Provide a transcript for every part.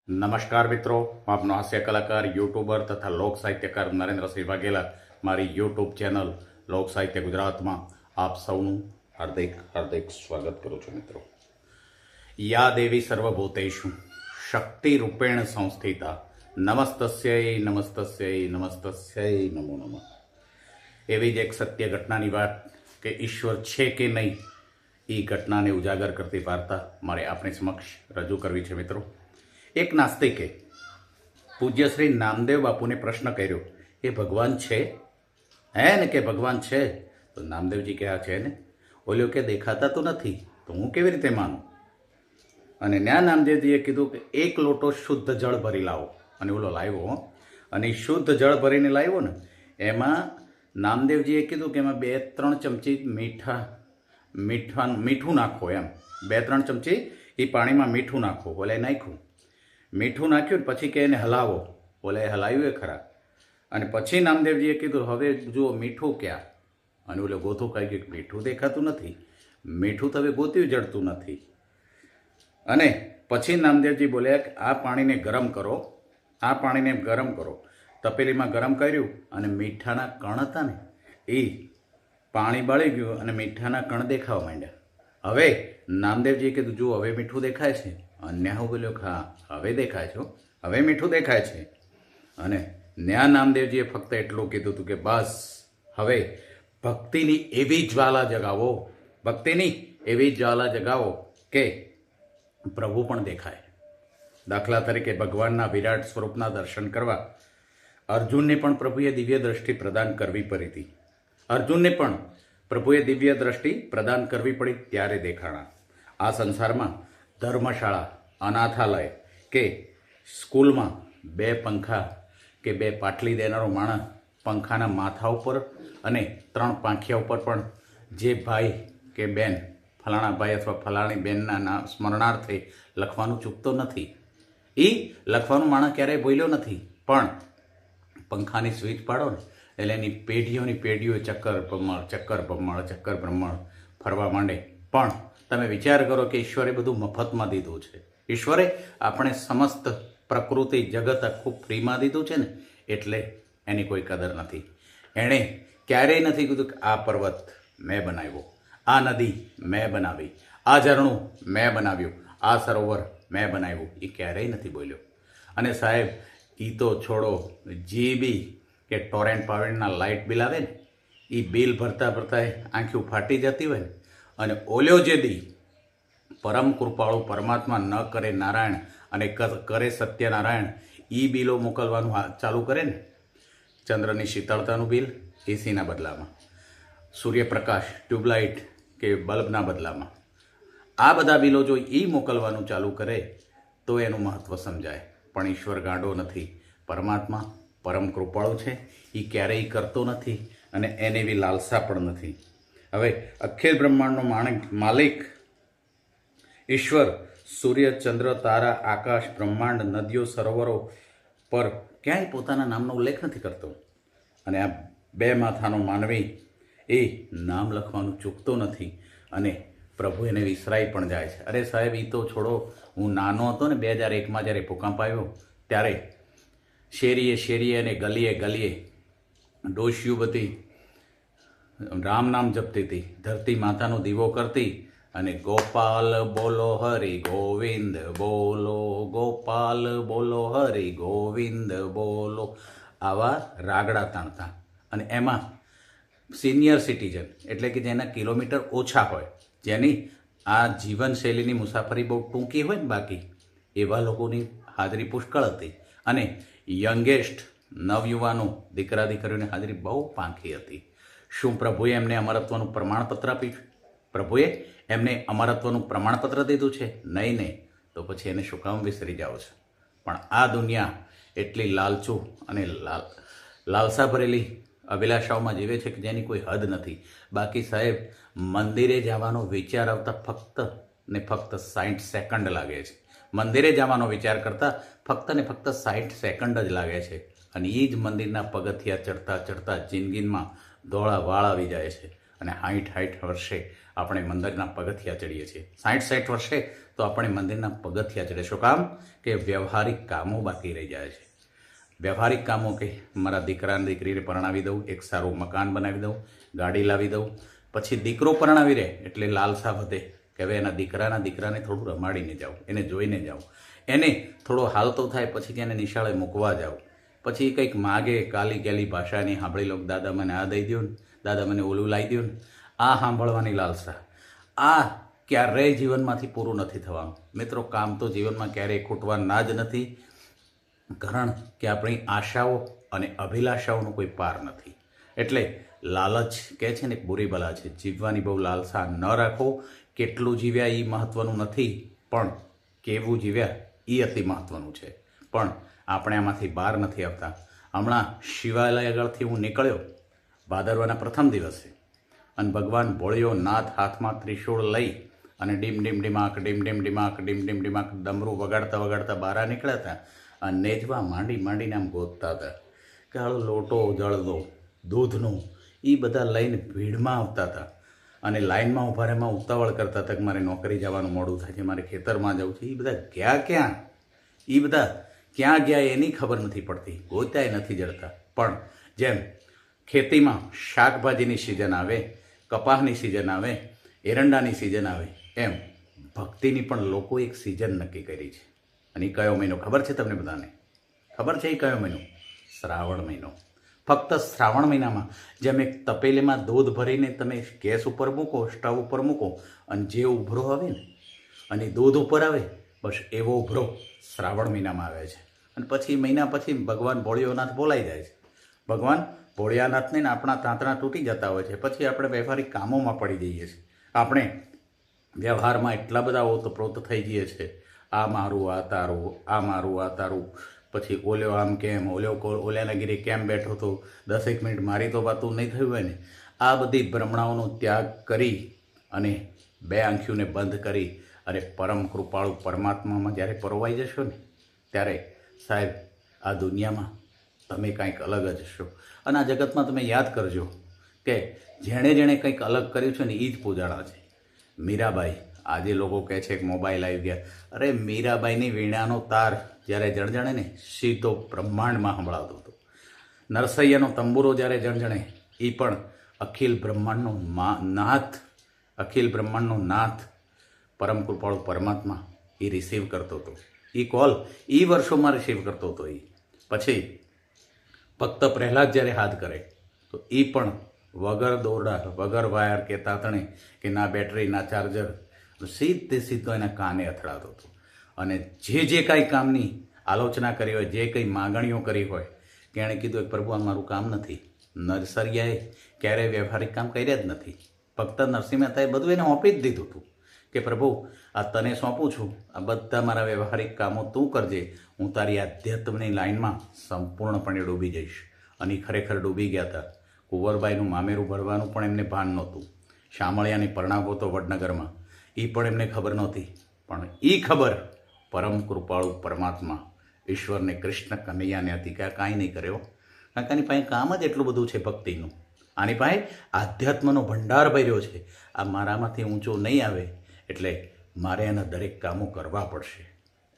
નમસ્કાર મિત્રો, હું આપનો હાસ્ય કલાકાર, યુટ્યુબર તથા લોક સાહિત્યકાર નરેન્દ્રસિંહ વાઘેલા મારી યુટ્યુબ ચેનલ લોક સાહિત્ય ગુજરાતમાં આપ સૌનું હાર્દિક હાર્દિક સ્વાગત કરું છું. મિત્રો, યા દેવી સર્વભૂતેષુ શક્તિ રૂપેણ સંસ્થિતા નમસ્તસ્યૈ નમસ્તસ્યૈ નમસ્તસ્યૈ નમો નમઃ. એવી જ એક સત્ય ઘટનાની વાત કે ઈશ્વર છે કે નહીં એ ઘટનાને ઉજાગર કરતી વાર્તા મારે આપણી સમક્ષ રજૂ કરવી છે. મિત્રો, એક નાસ્તિકે પૂજ્ય શ્રી નામદેવ બાપુને પ્રશ્ન કર્યો કે ભગવાન છે હે ને, કે ભગવાન છે? તો નામદેવજી કે આ છે ને. બોલ્યો કે દેખાતા તો નથી, તો હું કેવી રીતે માનું? અને ન્યા નામદેવજીએ કીધું કે એક લોટો શુદ્ધ જળ ભરી લાવો. અને ઓલો લાવ્યો, અને એ શુદ્ધ જળ ભરીને લાવ્યો ને, એમાં નામદેવજીએ કીધું કે એમાં 2-3 ચમચી મીઠું નાખો. એમ 2-3 ચમચી એ પાણીમાં મીઠું નાખો. બોલે નાખ્યું, મીઠું નાખ્યું ને પછી કે એને હલાવો. બોલે હલાવ્યું એ ખરા. અને પછી નામદેવજીએ કીધું હવે જુઓ મીઠું ક્યાં? અને ઓલે ગોથું કહી ગયું મીઠું દેખાતું નથી, મીઠું તો હવે ગોત્યું જડતું નથી. અને પછી નામદેવજી બોલ્યા કે આ પાણીને ગરમ કરો, આ પાણીને ગરમ કરો. તપેલીમાં ગરમ કર્યું અને મીઠાના કણ હતા ને એ પાણી બળી ગયું અને મીઠાના કણ દેખાવા માંડ્યા. હવે નામદેવજીએ કીધું જુઓ હવે મીઠું દેખાય છે. અને હું બોલ્યો હા હવે દેખાય છે, હવે મીઠું દેખાય છે. અને ન્યા નામદેવજીએ ફક્ત એટલું કીધું હતું કે બસ હવે ભક્તિની એવી જ્વાલા જગાવો, ભક્તિની એવી જ્વાલા જગાવો કે પ્રભુ પણ દેખાય. દાખલા તરીકે ભગવાનના વિરાટ સ્વરૂપના દર્શન કરવા અર્જુનને પણ પ્રભુએ દિવ્ય દ્રષ્ટિ પ્રદાન કરવી પડી હતી. અર્જુનને પણ પ્રભુએ દિવ્ય દ્રષ્ટિ પ્રદાન કરવી પડી ત્યારે દેખાણા. આ સંસારમાં ધર્મશાળા, અનાથાલય કે સ્કૂલમાં 2 પંખા કે 2 પાટલી દેનારો માણસ પંખાના માથા ઉપર અને 3 પાંખિયા ઉપર પણ જે ભાઈ કે બેન ફલાણા ભાઈ અથવા ફલાણી બેનના સ્મરણાર્થે લખવાનું ચૂકતો નથી. એ લખવાનું માણસ ક્યારેય ભૂલ્યો નથી, પણ પંખાની સ્વિચ પાડો ને એટલે એની પેઢીઓ ચક્કર ભ્રમણ ફરવા માંડે. પણ તમે વિચાર કરો કે ઈશ્વરે બધું મફતમાં દીધું છે. ઈશ્વરે આપણે સમસ્ત પ્રકૃતિ જગત આખું ફ્રીમાં દીધું છે ને, એટલે એની કોઈ કદર નથી. એણે ક્યારેય નથી કીધું કે આ પર્વત મેં બનાવ્યો, આ નદી મેં બનાવી, આ ઝરણું મેં બનાવ્યું, આ સરોવર મેં બનાવ્યું. એ ક્યારેય નથી બોલ્યો. અને સાહેબ એ તો છોડો, જીબી કે ટોરેન્ટ પાવેન્ટના લાઇટ બિલ આવે ને, એ બિલ ભરતા આંખી ફાટી જતી હોય ને, અને ઓલ્યો જે દી પરમ કૃપાળુ પરમાત્મા ન કરે નારાયણ અને કરે સત્યનારાયણ, એ બિલો મોકલવાનું ચાલુ કરે ને, ચંદ્રની શીતળતાનું બિલ એસીના બદલામાં, સૂર્યપ્રકાશ ટ્યુબલાઇટ કે બલ્બના બદલામાં, આ બધા બિલો જો એ મોકલવાનું ચાલુ કરે તો એનું મહત્ત્વ સમજાય. પણ ઈશ્વર ગાંડો નથી. પરમાત્મા પરમ કૃપાળુ છે, એ ક્યારેય કરતો નથી અને એને એવી લાલસા પણ નથી. હવે અખિલ બ્રહ્માંડનો માલિક ઈશ્વર સૂર્ય, ચંદ્ર, તારા, આકાશ, બ્રહ્માંડ, નદીઓ, સરોવરો પર ક્યાંય પોતાના નામનો ઉલ્લેખ નથી કરતો. અને આ 2 માથાનો માનવી એ નામ લખવાનું ચૂકતો નથી અને પ્રભુ એને વિસરાઈ પણ જાય છે. અરે સાહેબ, એ તો છોડો, હું નાનો હતો ને 2001માં જ્યારે ભૂકંપ આવ્યો ત્યારે શેરીએ અને ગલીએ ડોશીઓ બધી રામ નામ જપતી હતી, ધરતી માતાનો દીવો કરતી અને ગોપાલ બોલો હરિ ગોવિંદ બોલો, ગોપાલ બોલો હરિ ગોવિંદ બોલો, આવા રાગડા તાણતા. અને એમાં સિનિયર સિટીઝન એટલે કે જેના કિલોમીટર ઓછા હોય, જેની આ જીવનશૈલીની મુસાફરી બહુ ટૂંકી હોય ને બાકી, એવા લોકોની હાજરી પુષ્કળ હતી. અને યંગેસ્ટ નવયુવાનો, દીકરા દીકરીઓની હાજરી બહુ પાંખી હતી. શું પ્રભુએ એમને અમરત્વનું પ્રમાણપત્ર આપ્યું? પ્રભુએ એમને અમરત્વનું પ્રમાણપત્ર દીધું છે? નહીં. તો પછી એને શું કામ વિસરી જાઓ છો? પણ આ દુનિયા એટલી લાલચુ અને લાલસા ભરેલી અભિલાષાઓમાં જીવે છે કે જેની કોઈ હદ નથી. બાકી સાહેબ, મંદિરે જવાનો વિચાર આવતા ફક્ત ને ફક્ત 60 સેકન્ડ લાગે છે. મંદિરે જવાનો વિચાર કરતાં ફક્ત ને ફક્ત 60 સેકન્ડ જ લાગે છે. અને એ જ મંદિરના પગથિયા ચડતા જિંદગીમાં ધોળા વાળ આવી જાય છે. અને 60 વર્ષે આપણે મંદિરના પગથિયા ચડીએ છીએ. 60 વર્ષે તો આપણે મંદિરના પગથિયા ચડે. શું કામ? કે વ્યવહારિક કામો બાકી રહી જાય છે. વ્યવહારિક કામો કે મારા દીકરાને દીકરીને પરણાવી દઉં, એક સારું મકાન બનાવી દઉં, ગાડી લાવી દઉં. પછી દીકરો પરણાવી રહે એટલે લાલસા વધે કે હવે એના દીકરાને થોડું રમાડીને જાઉં, એને જોઈને જાઉં, એને થોડો હાલતો થાય પછી કે એને નિશાળે મૂકવા જાઉં. પછી કંઈક માગે, કાલી ગેલી ભાષાની સાંભળી લો, દાદા મને આ દઈ દો ને, દાદા મને ઓલું લાવી દો ને. આ સાંભળવાની લાલસા, આ ક્યારેય જીવનમાંથી પૂરું નથી થવાનું. મિત્રો, કામ તો જીવનમાં ક્યારેય ખૂટવાના જ નથી, કારણ કે આપણી આશાઓ અને અભિલાષાઓનો કોઈ પાર નથી. એટલે લાલચ કહે છે ને એક બુરી બલા છે. જીવવાની બહુ લાલસા ન રાખો. કેટલું જીવ્યા એ મહત્ત્વનું નથી, પણ કેવું જીવ્યા એ અતિ મહત્ત્વનું છે. પણ આપણે આમાંથી બહાર નથી આવતા. હમણાં શિવાલય આગળથી હું નીકળ્યો ભાદરવાના પ્રથમ દિવસે, અને ભગવાન ભોળિયો નાથ હાથમાં ત્રિશૂળ લઈ અને ડીમ ડીમ ડીમાક ડીમ ડીમ ડીમાક ડીમ ડીમ ડીમાક ડમરું વગાડતા વગાડતા બહાર નીકળ્યા હતા. અને નેજવા માંડીને આમ ગોતતા હતા કે હાલો લોટો જળદો દૂધનું એ બધા લઈને ભીડમાં આવતા હતા. અને લાઇનમાં ઊભા રહેમાં ઉતાવળ કરતા હતા કે મારે નોકરી જવાનું મોડું થાય છે, મારે ખેતરમાં જવું છે. એ બધા ગયા ક્યાં? એ બધા ક્યાં ગયા એની ખબર નથી પડતી, ગોત્યાય નથી જડતા. પણ જેમ ખેતીમાં શાકભાજીની સિઝન આવે, કપાસની સિઝન આવે, એરંડાની સિઝન આવે, એમ ભક્તિની પણ લોકો એક સિઝન નક્કી કરી છે. અને એ કયો મહિનો ખબર છે તમને બધાને? ખબર છે એ કયો મહિનો? શ્રાવણ મહિનો. ફક્ત શ્રાવણ મહિનામાં જેમ એક તપેલીમાં દૂધ ભરીને તમે ગેસ ઉપર મૂકો, સ્ટવ ઉપર મૂકો, અને જે ઉભરો આવે ને અને દૂધ ઉપર આવે, બસ એવો ઉભરો શ્રાવણ મહિનામાં આવે છે. અને પછી મહિના પછી ભગવાન ભોળિયોનાથ બોલાઈ જાય છે. ભગવાન ભોળિયાનાથને આપણા તાંતણા તૂટી જતા હોય છે. પછી આપણે વ્યવહારિક કામોમાં પડી જઈએ છીએ. આપણે વ્યવહારમાં એટલા બધા ઓતપ્રોત થઈ જઈએ છીએ. આ મારું, આ તારું, આ મારું, આ તારું. પછી ઓલ્યો આમ કેમ, ઓલ્યાના ગીરે કેમ બેઠો હતો, 10 મિનિટ મારી તો વાતું નહીં થયું હોય ને. આ બધી ભ્રમણાઓનો ત્યાગ કરી અને બે આંખીઓને બંધ કરી અને પરમ કૃપાળુ પરમાત્મામાં જ્યારે પરોવાઈ જશો ને, ત્યારે સાહેબ આ દુનિયામાં તમે કંઈક અલગ જ હશો. અને આ જગતમાં તમે યાદ કરજો કે જેણે કંઈક અલગ કર્યું છે ને એ જ પૂજાણા છે. મીરાબાઈ, આજે લોકો કહે છે કે મોબાઈલ આવી ગયા. અરે મીરાબાઈની વીણાનો તાર જ્યારે જણજણે ને સીધો બ્રહ્માંડમાં સંભળાવતો હતો. નરસૈયાનો તંબુરો જ્યારે જણજણે એ પણ અખિલ બ્રહ્માંડનો નાથ, અખિલ બ્રહ્માંડનો નાથ પરમ કૃપાળુ પરમાત્મા એ રિસીવ કરતો હતો. એ કોલ એ વર્ષોમાં રિસીવ કરતો હતો. એ પછી ભક્ત પ્રહલાદ જ્યારે હાથ કરે તો એ પણ વગર દોરડા, વગર વાયર કે તાતણે કે ના બેટરી ના ચાર્જર, સીધો એના કાને અથડાતો હતો. અને જે કાંઈ કામની આલોચના કરી હોય, જે કંઈ માગણીઓ કરી હોય, કે એણે કીધું કે પ્રભુ આ મારું કામ નથી. નરસરિયાએ ક્યારેય વ્યવહારિક કામ કર્યા જ નથી. ફક્ત નરસિંહ મહેતાએ બધું એને સોંપી જ દીધું હતું કે પ્રભુ આ તને સોંપું છું, આ બધા મારા વ્યવહારિક કામો તું કરજે, હું તારી આધ્યાત્મની લાઈનમાં સંપૂર્ણપણે ડૂબી જઈશ. અને ખરેખર ડૂબી ગયા હતા. કુંવરબાઈનું મામેરું ભરવાનું પણ એમને ભાન નહોતું. શામળિયાની પરણાવો તો વડનગરમાં, એ પણ એમને ખબર નહોતી. પણ એ ખબર પરમ કૃપાળુ પરમાત્મા ઈશ્વરને, કૃષ્ણ કનૈયાને હતી કે આ કાંઈ નહીં કર્યો. કારણ કે આની પાસે કામ જ એટલું બધું છે ભક્તિનું. આની પાસે આધ્યાત્મનો ભંડાર ભર્યો છે. આ મારામાંથી ઊંચો નહીં આવે એટલે મારે એના દરેક કામો કરવા પડશે.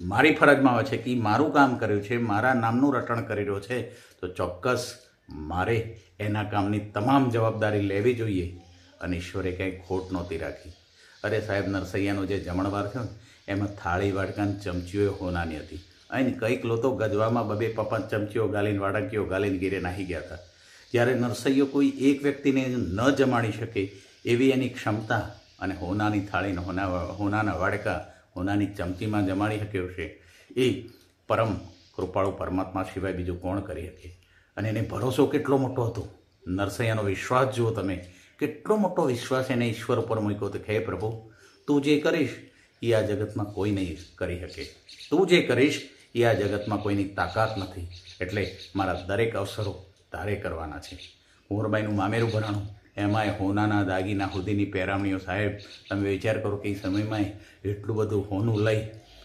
મારી ફરજમાં આવે છે કે મારું કામ કર્યું છે, મારા નામનું રટણ કરી રહ્યો છે, તો ચોક્કસ મારે એના કામની તમામ જવાબદારી લેવી જોઈએ. અને ઈશ્વરે કંઈ ખોટ નહોતી રાખી. અરે સાહેબ, નરસૈયાનો જે જમણવાર થયો ને એમાં થાળી વાડકાની ચમચીઓ હોનાની હતી. અને કંઈક લોકો ગજવામાં 2-5 ચમચીઓ ગાલીને, વાડકીઓ ગાલીને ગીરે નાહી ગયા હતા. જ્યારે નરસૈયો કોઈ એક વ્યક્તિને ન જમાડી શકે એવી એની ક્ષમતા, અને હોનાની થાળીને, હોનાના વાડકા, હોનાની ચમચીમાં જમાડી શક્યો છે, એ પરમ કૃપાળુ પરમાત્મા સિવાય બીજું કોણ કરી શકે? અને એને ભરોસો કેટલો મોટો હતો. નરસૈયાનો વિશ્વાસ જુઓ તમે, કેટલો મોટો વિશ્વાસ એને ઈશ્વર ઉપર મૂક્યો હતો કે હે પ્રભુ, તું જે કરીશ એ આ જગતમાં કોઈ નહીં કરી શકે. તું જે કરીશ એ આ જગતમાં કોઈની તાકાત નથી. એટલે મારા દરેક અવસરો તારે કરવાના છે. કુંવરબાઈનું મામેરું ભરાણું, એમાંય હોનાના દાગીના સુધીની પહેરામણીઓ. સાહેબ, તમે વિચાર કરો કે એ સમયમાં એટલું બધું હોનું લઈ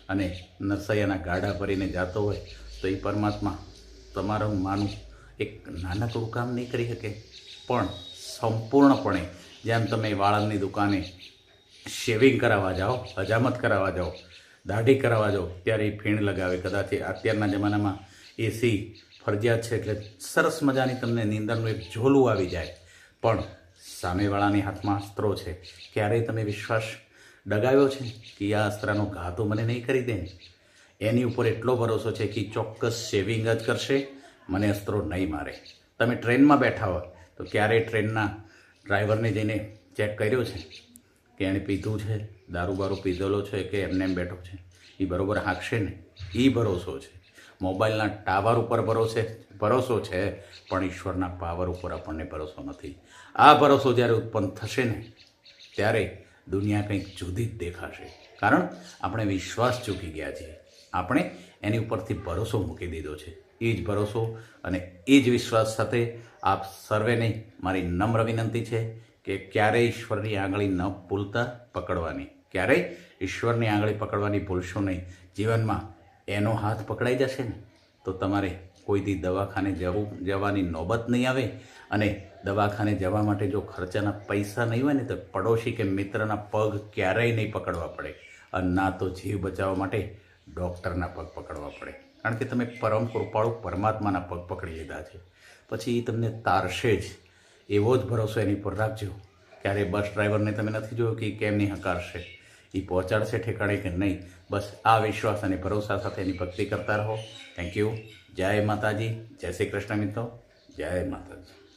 અને નરસૈયાના ગાડા ભરીને જતો હોય તો એ પરમાત્મા તમારું માનું એક નાનકડું કામ નહીં કરી શકે, પણ સંપૂર્ણપણે જેમ તમે વાળંદની દુકાને શેવિંગ કરાવવા જાઓ, હજામત કરાવવા જાઓ, દાઢી કરાવવા જાઓ ત્યારે એ ફીણ લગાવે. કદાચ અત્યારના જમાનામાં એસી ફરજિયાત છે એટલે સરસ મજાની તમને નીંદરનું એક ઝોલું આવી જાય. પણ સામેવાળાની હાથમાં અસ્ત્રો છે. ક્યારેય તમે વિશ્વાસ ડગાવ્યો છે કે આ અસ્ત્રાનો ઘા તો મને નહીં કરી દે ને? એની ઉપર એટલો ભરોસો છે કે ચોક્કસ શેવિંગ જ કરશે, મને અસ્ત્રો નહીં મારે. તમે ટ્રેનમાં બેઠા હોય તો ક્યારેય ટ્રેનના ડ્રાઈવરને જઈને ચેક કર્યો છે કે એણે પીધું છે, દારૂ બારૂ પીધેલો છે કે એમને એમ બેઠો છે? એ બરાબર હાંકશે ને? એ ભરોસો છે. મોબાઈલના ટાવર ઉપર ભરોસો છે, પણ ઈશ્વરના પાવર ઉપર આપણને ભરોસો નથી. આ ભરોસો જ્યારે ઉત્પન્ન થશે ને ત્યારે દુનિયા કંઈક જુદી જ દેખાશે. કારણ આપણે વિશ્વાસ ચૂકી ગયા છીએ. આપણે એની ઉપરથી ભરોસો મૂકી દીધો છે. એ જ ભરોસો અને એ જ વિશ્વાસ સાથે આપ સર્વેને મારી નમ્ર વિનંતી છે કે ક્યારેય ઈશ્વરની આંગળી ન ભૂલતા પકડવાની. ક્યારેય ઈશ્વરની આંગળી પકડવાની ભૂલશો નહીં. જીવનમાં એનો હાથ પકડાઈ જશે ને તો તમારે કોઈથી દવાખાને જવાની નોબત નહીં આવે. અને દવાખાને જવા માટે જો ખર્ચાના પૈસા નહીં હોય ને તો પડોશી કે મિત્રના પગ ક્યારેય નહીં પકડવા પડે. અને ના તો જીવ બચાવવા માટે ડૉક્ટરના પગ પકડવા પડે. કારણ કે તમે પરમ કૃપાળુ પરમાત્માના પગ પકડી લીધા છે. પછી એ તમને તારશે જ. એવો જ ભરોસો એની પર રાખજો. ક્યારે બસ ડ્રાઈવરને તમે નથી જોયો કે કેમ નહીં હકારશે, એ પહોંચાડશે ઠેકાણે કે નહીં. બસ આ વિશ્વાસ અને ભરોસા સાથે એની ભક્તિ કરતા રહો. Thank you. જય માતાજી. જય શ્રી કૃષ્ણ મિત્રો. જય માતાજી.